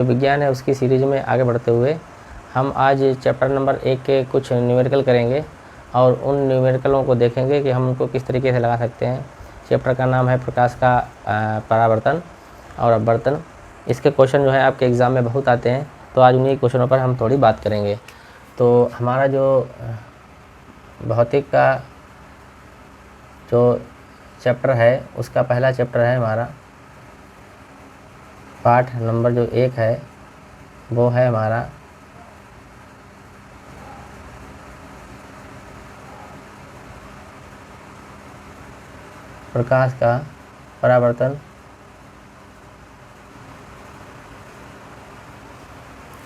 विज्ञान है उसकी सीरीज में आगे बढ़ते हुए हम आज चैप्टर नंबर 1 के कुछ न्यूमेरिकल करेंगे और उन न्यूमेरिकलों को देखेंगे कि हम उनको किस तरीके से लगा सकते हैं। चैप्टर का नाम है प्रकाश का परावर्तन और अपवर्तन। इसके क्वेश्चन जो है आपके एग्ज़ाम में बहुत आते हैं, तो आज उन्हीं क्वेश्चनों पर हम थोड़ी बात करेंगे। तो हमारा जो भौतिक का जो चैप्टर है उसका पहला चैप्टर है हमारा पाठ नंबर जो 1 है वो है हमारा प्रकाश का परावर्तन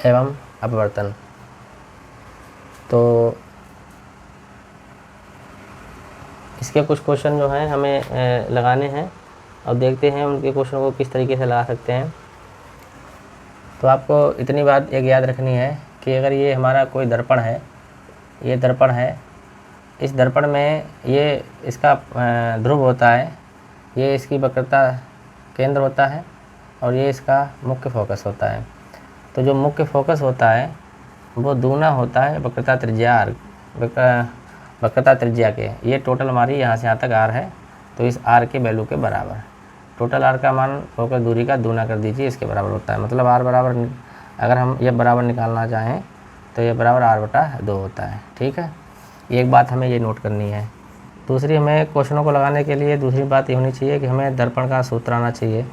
एवं अपवर्तन। तो इसके कुछ क्वेश्चन जो हैं हमें लगाने हैं और देखते हैं उनके क्वेश्चन को किस तरीके से लगा सकते हैं। तो आपको इतनी बात एक याद रखनी है कि अगर ये हमारा कोई दर्पण है, ये दर्पण है, इस दर्पण में ये इसका ध्रुव होता है, ये इसकी वक्रता केंद्र होता है और ये इसका मुख्य फोकस होता है। तो जो मुख्य फोकस होता है वो दूना होता है वक्रता त्रिज्या के। ये टोटल हमारी यहाँ से यहाँ तक आर है, तो इस आर के वैल्यू के बराबर टोटल आर का मान फोकस दूरी का दूना कर दीजिए, इसके बराबर होता है। मतलब आर बराबर, अगर हम ये बराबर निकालना चाहें तो ये बराबर r/2 होता है। ठीक है, एक बात हमें ये नोट करनी है। दूसरी, हमें क्वेश्चनों को लगाने के लिए दूसरी बात ये होनी चाहिए कि हमें दर्पण का सूत्र आना चाहिए।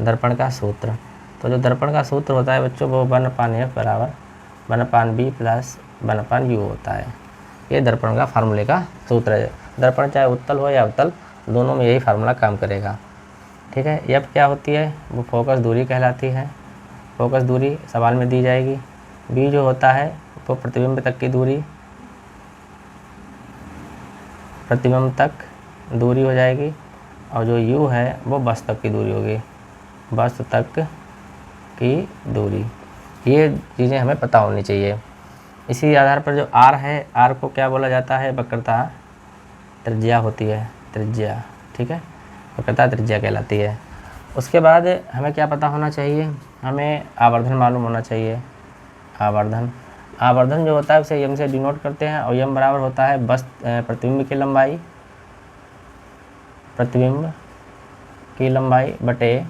दर्पण का सूत्र, तो जो दर्पण का सूत्र होता है बच्चों वो 1/f बराबर 1/b प्लस 1/u होता है। ये दर्पण का फार्मूले का सूत्र है। दर्पण चाहे उत्तल हो या अवतल, दोनों में यही फार्मूला काम करेगा। ठीक है, एफ क्या होती है, वो फोकस दूरी कहलाती है। फोकस दूरी सवाल में दी जाएगी। बी जो होता है वो प्रतिबिंब तक की दूरी, प्रतिबिंब तक दूरी हो जाएगी। और जो यू है वो वस्तु तक की दूरी होगी, वस्तु तक की दूरी। ये चीज़ें हमें पता होनी चाहिए। इसी आधार पर जो आर है, आर को क्या बोला जाता है, वक्रता त्रिज्या होती है, त्रिज्या। ठीक है, वक्रता त्रिज्या कहलाती है। उसके बाद हमें क्या पता होना चाहिए, हमें आवर्धन मालूम होना चाहिए। आवर्धन जो होता है उसे यम से डिनोट करते हैं और यम बराबर होता है प्रतिबिंब की लंबाई, प्रतिबिंब की लंबाई बटे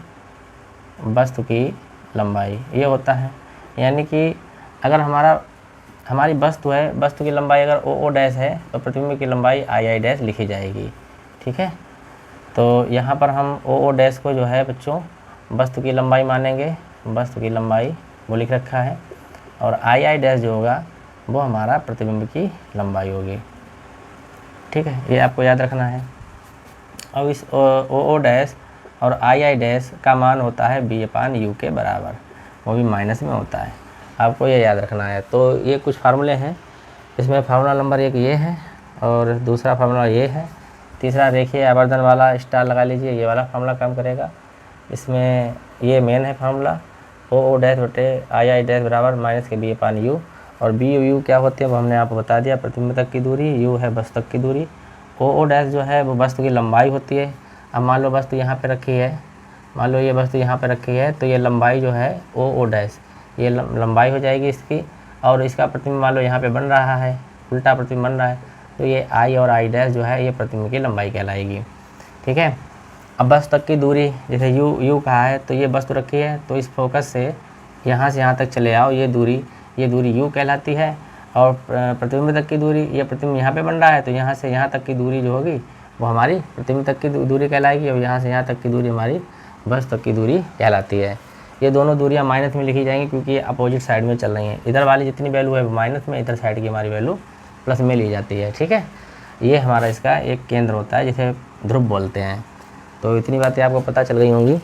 वस्तु की लंबाई, ये होता है। यानी कि अगर हमारी वस्तु है, वस्तु की लंबाई अगर ओ डैश है तो प्रतिबिंब की लंबाई आई डैश लिखी जाएगी। ठीक है, तो यहाँ पर हम ओ डैश को जो है बच्चों वस्तु की लंबाई मानेंगे, वस्तु की लंबाई वो लिख रखा है, और आई डैश जो होगा वो हमारा प्रतिबिंब की लंबाई होगी। ठीक है, ये आपको याद रखना है। अब इस ओ डैश और आई डैश का मान होता है b/u के बराबर, वो भी माइनस में होता है, आपको ये याद रखना है। तो ये कुछ फार्मूले हैं, इसमें फार्मूला नंबर 1 ये है और दूसरा फार्मूला ये है। तीसरा देखिए आवर्धन वाला स्टार लगा लीजिए, ये वाला फार्मूला काम करेगा। इसमें ये मेन है फार्मूला, ओ डैश बटे आई डैश बराबर -b/u। और b/u क्या होती है वो हमने आपको बता दिया, प्रतिबिंब तक की दूरी, u है वस्तु तक की दूरी। ओ डैश जो है वो वस्तु की लंबाई होती है। अब मान लो वस्तु यहाँ पे रखी है, मान लो ये वस्तु यहाँ पे रखी है, तो ये लंबाई जो है ओ डैश, ये लंबाई हो जाएगी इसकी। और इसका प्रतिबिंब मान लो यहाँ पे बन रहा है, उल्टा प्रतिबिंब बन रहा है, तो ये आई और आई डैश जो है ये प्रतिबिंब की लंबाई कहलाएगी। ठीक है, अब वस्तु तक की दूरी, जैसे यू कहा है तो ये वस्तु रखी है, तो इस फोकस से यहाँ तक चले आओ, ये दूरी यू कहलाती है। और प्रतिबिंब तक की दूरी, ये प्रतिबिंब यहाँ पे बन रहा है, तो यहाँ से यहाँ तक की दूरी जो होगी वो हमारी प्रतिबिंब तक की दूरी कहलाएगी, और यहाँ से यहाँ तक की दूरी हमारी वस्तु तक की दूरी कहलाती है। ये दोनों दूरियां माइनस में लिखी जाएंगी क्योंकि ये अपोजिट साइड में चल रही हैं। इधर वाली जितनी वैल्यू है वो माइनस में, इधर साइड की हमारी वैल्यू प्लस में ली जाती है। ठीक है, ये हमारा इसका एक केंद्र होता है जिसे ध्रुव बोलते हैं। तो इतनी बातें आपको पता चल गई होंगी।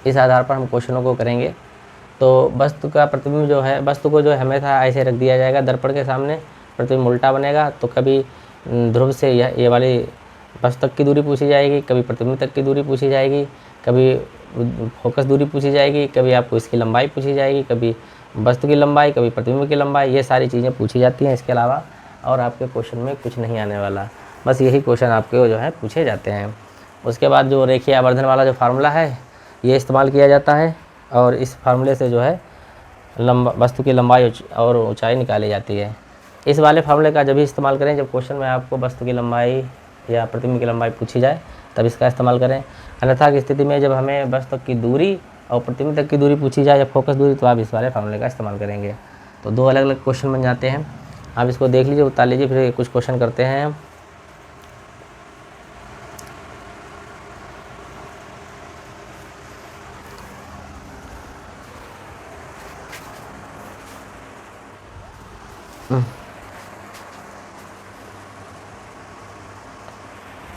इस आधार पर हम क्वेश्चनों को करेंगे। तो वस्तु का प्रतिबिंब जो है, वस्तु को जो है हमेशा ऐसे रख दिया जाएगा दर्पण के सामने, प्रतिबिंब उल्टा बनेगा, तो कभी ध्रुव से ये वाली वस्तु तक की दूरी पूछी जाएगी, कभी प्रतिबिंब तक की दूरी पूछी जाएगी, कभी फोकस दूरी पूछी जाएगी, कभी आपको इसकी लंबाई पूछी जाएगी, कभी वस्तु की लंबाई, कभी प्रतिबिंब की लंबाई, ये सारी चीज़ें पूछी जाती हैं। इसके अलावा और आपके क्वेश्चन में कुछ नहीं आने वाला, बस यही क्वेश्चन आपके जो है पूछे जाते हैं। उसके बाद जो रेखीय आवर्धन वाला जो फार्मूला है ये इस्तेमाल किया जाता है। और इस फार्मूले से जो है वस्तु की लंबाई और ऊंचाई निकाली जाती है। इस वाले फार्मूले का जब भी इस्तेमाल करें जब क्वेश्चन में आपको वस्तु की लंबाई या प्रतिबिंब की लंबाई पूछी जाए, तब इसका इस्तेमाल करें। अन्यथा की स्थिति में जब हमें वस्तु की दूरी और प्रतिबिंब तक की दूरी पूछी जाए या फोकस दूरी, तो आप इस वाले फार्मूले का इस्तेमाल करेंगे। तो दो अलग अलग क्वेश्चन बन जाते हैं। आप इसको देख लीजिए, उतार लीजिए, फिर कुछ क्वेश्चन करते हैं हम।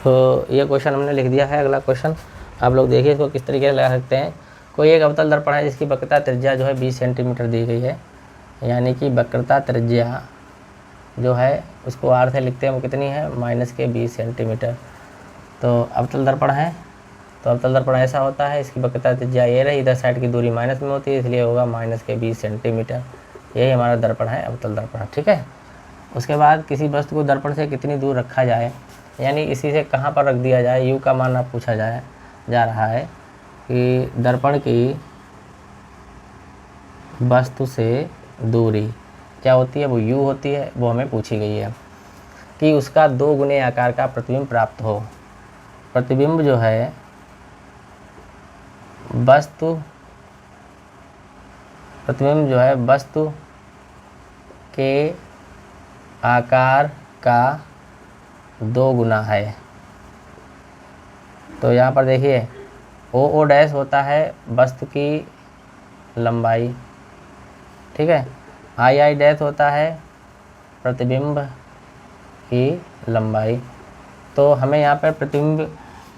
तो ये क्वेश्चन हमने लिख दिया है। अगला क्वेश्चन आप लोग देखिए, इसको किस तरीके से लगा सकते हैं। कोई एक अवतल दर्पण है जिसकी वक्रता त्रिज्या जो है 20 सेंटीमीटर दी गई है, यानी कि वक्रता त्रिज्या जो है उसको आर से लिखते हैं, वो कितनी है, -20 सेंटीमीटर। तो अवतल दर्पण है, तो अवतल दर्पण ऐसा होता है, इसकी वक्रता त्रिज्या ये रही, इधर साइड की दूरी माइनस में होती है, इसलिए होगा -20 सेंटीमीटर। यही हमारा दर्पण है, अवतल दर्पण, ठीक है। उसके बाद किसी वस्तु को दर्पण से कितनी दूर रखा जाए, यानी इसी से कहाँ पर रख दिया जाए, यू का मान आप पूछा जा रहा है कि दर्पण की वस्तु से दूरी क्या होती है, वो यू होती है, वो हमें पूछी गई है कि उसका 2 गुने आकार का प्रतिबिंब प्राप्त हो। प्रतिबिंब जो है वस्तु के आकार का 2 गुना है। तो यहाँ पर देखिए ओ डैश होता है वस्तु की लंबाई, ठीक है। आई डैश होता है प्रतिबिंब की लंबाई। तो हमें यहाँ पर प्रतिबिंब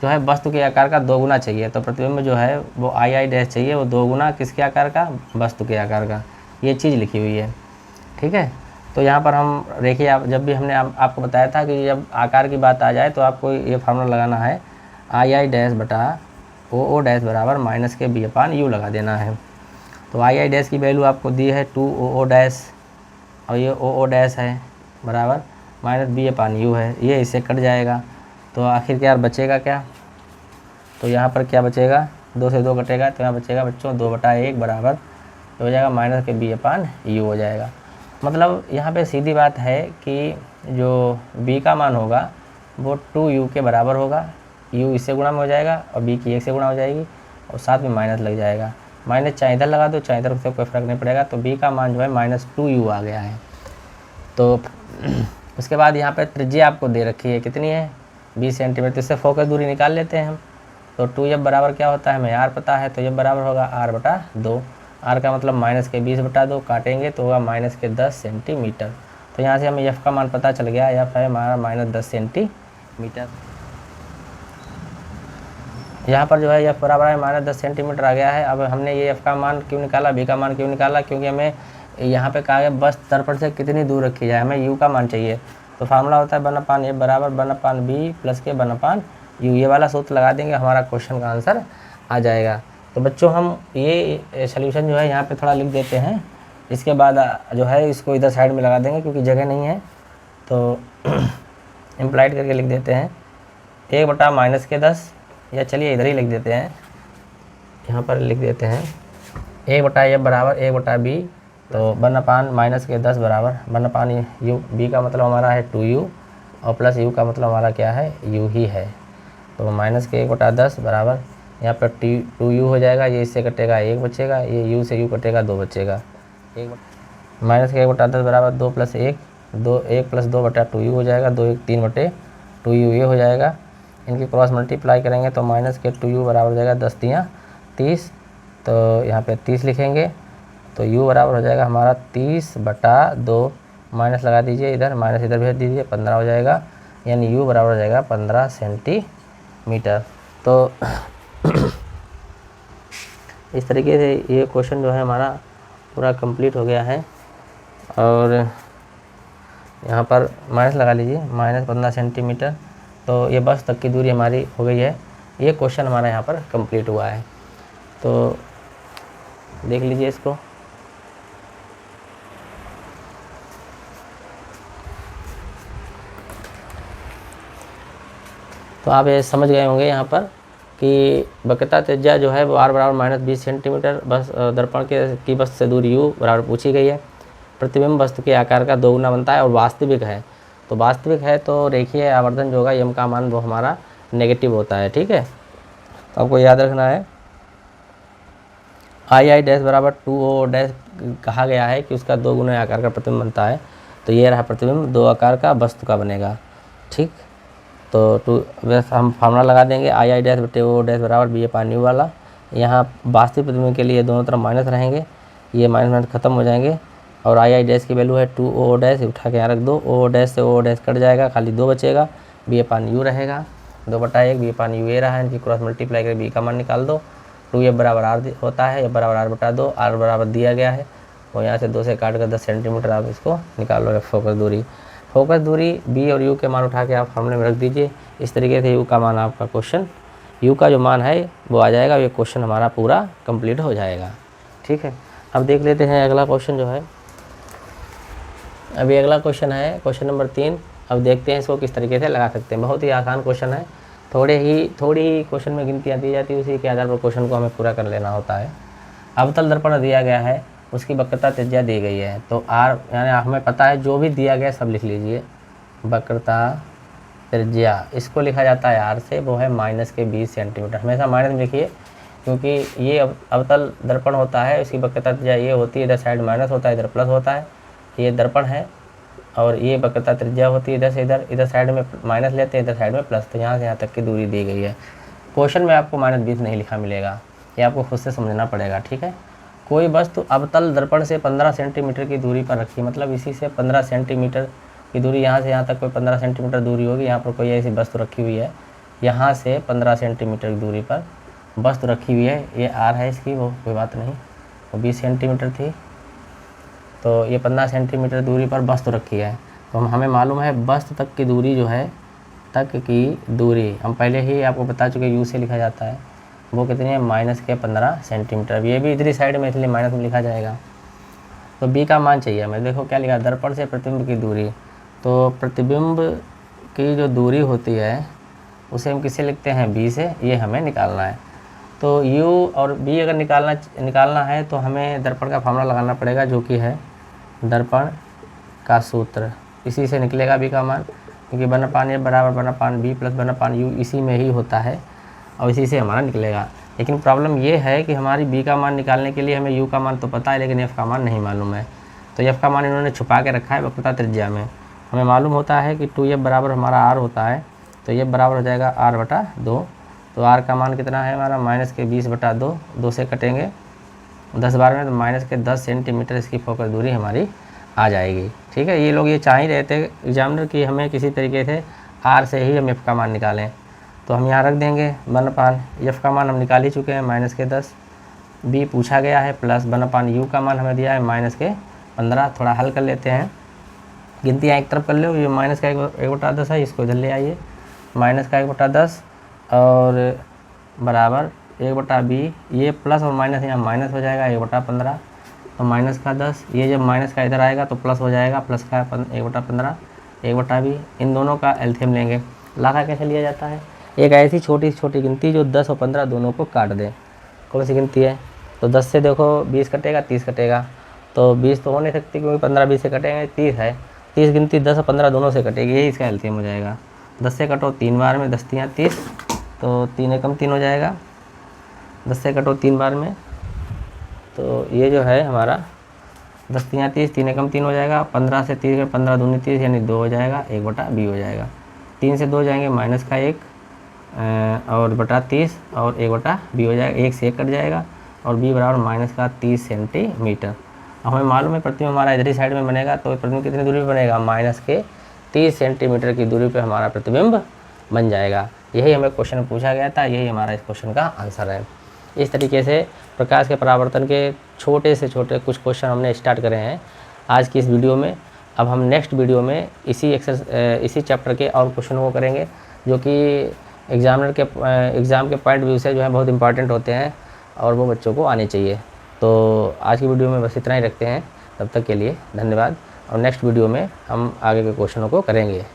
जो है वस्तु के आकार का 2 गुना चाहिए, तो प्रतिबिंब जो है वो आई डैश चाहिए, वो 2 गुना किसके आकार का, वस्तु के आकार का। ये चीज़ लिखी हुई है, ठीक है। तो यहाँ पर हम देखिए, आप जब भी हमने आपको बताया था कि जब आकार की बात आ जाए तो आपको ये फार्मूला लगाना है, आई डैश बटा ओ डैश बराबर -b/u लगा देना है। तो आई डैश की वैल्यू आपको दी है 2 डैश, और ये ओ डैश है बराबर -b/u है, ये इससे कट जाएगा। तो आखिर क्या बचेगा क्या, तो यहाँ पर क्या बचेगा, 2 से 2 कटेगा, तो यहाँ बचेगा बच्चों 2/1 बराबर हो जाएगा -b/u हो जाएगा। मतलब यहाँ पे सीधी बात है कि जो b का मान होगा वो 2u के बराबर होगा, u इससे गुणा में हो जाएगा और b की 1 से गुणा हो जाएगी, और साथ में माइनस लग जाएगा। माइनस चाहे इधर लगा दो चाहे इधर, उससे कोई फ़र्क नहीं पड़ेगा। तो b का मान जो है -2u आ गया है। तो उसके बाद यहाँ पे त्रिज्या आपको दे रखी है, कितनी है, 20 सेंटीमीटर। इससे फोकस दूरी निकाल लेते हैं हम। तो 2f बराबर क्या होता है, हमें r पता है, तो f बराबर होगा r/2। r का मतलब -20/2, काटेंगे तो होगा -10 सेंटीमीटर। तो यहाँ से हमें f का मान पता चल गया, f है हमारा -10 सेंटीमीटर। यहाँ पर जो है f बराबर है -10 सेंटीमीटर आ गया है। अब हमने ये f का मान क्यों निकाला, b का मान क्यों निकाला, क्योंकि हमें यहाँ पे कहा गया बस दर्पण से कितनी दूर रखी जाए, हमें u का मान चाहिए। तो फार्मूला होता है 1/f बराबर 1/b + के 1/u। ये वाला सूत्र लगा देंगे, हमारा क्वेश्चन का आंसर आ जाएगा। तो बच्चों हम ये सॉल्यूशन जो है यहाँ पे थोड़ा लिख देते हैं, इसके बाद जो है इसको इधर साइड में लगा देंगे क्योंकि जगह नहीं है। तो इम्प्लाइड करके लिख देते हैं 1/-10, या चलिए इधर ही लिख देते हैं, यहाँ पर लिख देते हैं 1/f बराबर 1/b। तो 1/-10 बराबर 1/u। b का मतलब हमारा है 2u और प्लस u का मतलब हमारा क्या है, u ही है। तो -1/10 बराबर यहाँ पर 2u हो जाएगा, ये इससे कटेगा 1 बचेगा, ये u से u कटेगा 2 बचेगा। -1/10 बराबर 2 + 1 1 + 2/2u हो जाएगा, 2 1 3/2u ये हो जाएगा। इनकी क्रॉस मल्टीप्लाई करेंगे तो -2u बराबर हो जाएगा 10 × 30। तो यहाँ पे 30 लिखेंगे, तो u बराबर हो जाएगा हमारा 30/2, माइनस लगा दीजिए इधर, माइनस इधर भेज दीजिए, 15 हो जाएगा, यानी u बराबर हो जाएगा 15 सेंटीमीटर। तो इस तरीके से ये क्वेश्चन जो है हमारा पूरा कंप्लीट हो गया है। और यहाँ पर माइनस लगा लीजिए, -15 सेंटीमीटर। तो ये बस तक की दूरी हमारी हो गई है। ये क्वेश्चन हमारा यहाँ पर कंप्लीट हुआ है। तो देख लीजिए इसको। तो आप ये समझ गए होंगे यहाँ पर कि वक्रता त्रिज्या जो है वो r बराबर -20 सेंटीमीटर, बस दर्पण की वस्तु से दूरी u बराबर पूछी गई है। प्रतिबिंब वस्तु के आकार का 2 गुना बनता है और वास्तविक है, तो वास्तविक है तो रेखीय आवर्धन जो होगा m का मान वो हमारा नेगेटिव होता है। ठीक है, तो आपको याद रखना है आई डैश बराबर 2o डैश कहा गया है कि उसका 2 गुना आकार का प्रतिबिंब बनता है, तो ये रहा प्रतिबिंब 2 आकार का वस्तु का बनेगा। ठीक, तो हम फार्मूला लगा देंगे आई डैश बटे ओ डैश बराबर बी ए पानी वाला। यहाँ वास्तविक प्रतिबिंब के लिए दोनों तरफ माइनस रहेंगे, ये माइनस खत्म हो जाएंगे और आई डैश की वैल्यू है 2o डैश, उठा के यहाँ रख दो, ओ डैश से ओ डैश कट जाएगा, खाली 2 बचेगा, बी ए पानी यू रहेगा, 2/1 बी ए पानी यू ए रहा है, इनकी क्रॉस मल्टीप्लाई करके बी का मान निकाल दो। 2f बराबर आर होता है, f बराबर आर बटा 2, आर बराबर दिया गया है, वो यहाँ से 2 से काट कर 10 सेंटीमीटर आप इसको निकाल लो फोकस दूरी। फोकस दूरी b और u के मान उठा के आप फार्मूले में रख दीजिए। इस तरीके से u का मान आपका क्वेश्चन, u का जो मान है वो आ जाएगा, ये क्वेश्चन हमारा पूरा कंप्लीट हो जाएगा। ठीक है, अब देख लेते हैं अगला क्वेश्चन जो है। अभी अगला क्वेश्चन है क्वेश्चन नंबर 3। अब देखते हैं इसको किस तरीके से लगा सकते हैं। बहुत ही आसान क्वेश्चन है, थोड़ी ही क्वेश्चन में गिनतियाँ दी जाती है, उसी के आधार पर क्वेश्चन को हमें पूरा कर लेना होता है। अवतल दर्पण दिया गया है, उसकी वक्रता त्रिज्या दी गई है, तो r यानी हमें पता है जो भी दिया गया सब लिख लीजिए। वक्रता त्रिज्या इसको लिखा जाता है r से, वो है -20 सेंटीमीटर। हमेशा माइनस में लिखिए क्योंकि ये अवतल दर्पण होता है, इसकी वक्रता त्रिज्या ये होती है, इधर साइड माइनस होता है, इधर प्लस होता है। ये दर्पण है और ये वक्रता त्रिज्या होती है, इधर से इधर साइड में माइनस लेते हैं, इधर साइड में प्लस, तो यहाँ से यहाँ तक की दूरी दी गई है। क्वेश्चन में आपको -20 नहीं लिखा मिलेगा, ये आपको खुद से समझना पड़ेगा। ठीक है, कोई वस्तु अवतल दर्पण से 15 सेंटीमीटर की दूरी पर रखी, मतलब इसी से 15 सेंटीमीटर की दूरी, यहाँ से यहाँ तक कोई 15 सेंटीमीटर दूरी होगी। यहाँ पर कोई ऐसी वस्तु रखी हुई है, यहाँ से 15 सेंटीमीटर की दूरी पर वस्तु रखी हुई है, ये r है इसकी, वो कोई बात नहीं, वो 20 सेंटीमीटर थी, तो ये 15 सेंटीमीटर दूरी पर वस्तु रखी है। तो हमें मालूम है वस्तु तक की दूरी जो है, तक की दूरी हम पहले ही आपको बता चुके, u से लिखा जाता है, वो कितनी है -15 सेंटीमीटर। ये भी इधरी साइड में, इसलिए माइनस में लिखा जाएगा। तो b का मान चाहिए हमें। देखो क्या लिखा, दर्पण से प्रतिबिंब की दूरी, तो प्रतिबिंब की जो दूरी होती है उसे हम किससे लिखते हैं, b से, ये हमें निकालना है। तो u और b अगर निकालना है तो हमें दर्पण का फार्मूला लगाना पड़ेगा, जो कि है दर्पण का सूत्र, इसी से निकलेगा b का मान, क्योंकि बन/a बराबर बन/b प्लस बन/u इसी में ही होता है और इसी से हमारा निकलेगा। लेकिन प्रॉब्लम ये है कि हमारी b का मान निकालने के लिए हमें u का मान तो पता है, लेकिन f का मान नहीं मालूम है। तो f का मान इन्होंने छुपा के रखा है वक्रता त्रिज्या में। हमें मालूम होता है कि 2f बराबर हमारा r होता है, तो f बराबर हो जाएगा r/2। तो r का मान कितना है हमारा, -20/2, 2 से कटेंगे 10 बार में, तो -10 सेंटीमीटर इसकी फोकस दूरी हमारी आ जाएगी। ठीक है, ये लोग ये चाह ही रहे थे एग्जामिनर कि हमें किसी तरीके से r से ही हम f का मान निकालें, तो हम यहाँ रख देंगे बन/, f का मान हम निकाल ही चुके हैं -10, b पूछा गया है, प्लस बन/u का मान हमें दिया है -15। थोड़ा हल कर लेते हैं, गिनतियाँ एक तरफ कर लो, ये माइनस का 1/10 है, इसको इधर ले आइए, -1/10 और बराबर 1/b, ये प्लस और माइनस यहाँ माइनस हो जाएगा 1/15, तो -10, ये जब माइनस का इधर आएगा तो प्लस हो जाएगा, प्लस का 1/15, 1/b, इन दोनों का एलसीएम लेंगे। लागा कैसे लिया जाता है, एक ऐसी छोटी छोटी गिनती जो 10 और 15 दोनों को काट दे। कौन सी गिनती है, तो 10 से देखो 20 कटेगा, 30 कटेगा, तो 20 तो हो नहीं सकती क्योंकि 15 20 से कटेंगे, 30 है, 30 गिनती 10 और 15 दोनों से कटेगी, यही इसका एलसीएम हो जाएगा। 10 से कटो 3 बार में, 10 3 30, तो 3 एकम 3 हो जाएगा, 10 से कटो 3 बार में, तो ये जो है हमारा 10 3 30, 3 एकम 3 हो जाएगा, 15 से 30 15 दूनी 30 यानी 2 हो जाएगा, 1/b हो जाएगा, 3 से 2 जाएंगे -1 और /30 और 1/b हो जाएगा, 1 से 1 कट जाएगा और b बराबर -30 सेंटीमीटर। अब हमें मालूम है प्रतिबिंब हमारा इधरी साइड में बनेगा, तो प्रतिबिंब कितनी दूरी पर बनेगा, -30 सेंटीमीटर की दूरी पे हमारा प्रतिबिंब बन जाएगा। यही हमें क्वेश्चन पूछा गया था, यही हमारा इस क्वेश्चन का आंसर है। इस तरीके से प्रकाश के परावर्तन के छोटे से छोटे कुछ क्वेश्चन हमने स्टार्ट करे हैं आज की इस वीडियो में। अब हम नेक्स्ट वीडियो में इसी चैप्टर के और क्वेश्चनों को करेंगे, जो कि एग्ज़ाम के पॉइंट व्यू से जो है बहुत इंपॉर्टेंट होते हैं और वो बच्चों को आने चाहिए। तो आज की वीडियो में बस इतना ही रखते हैं, तब तक के लिए धन्यवाद, और नेक्स्ट वीडियो में हम आगे के क्वेश्चनों को करेंगे।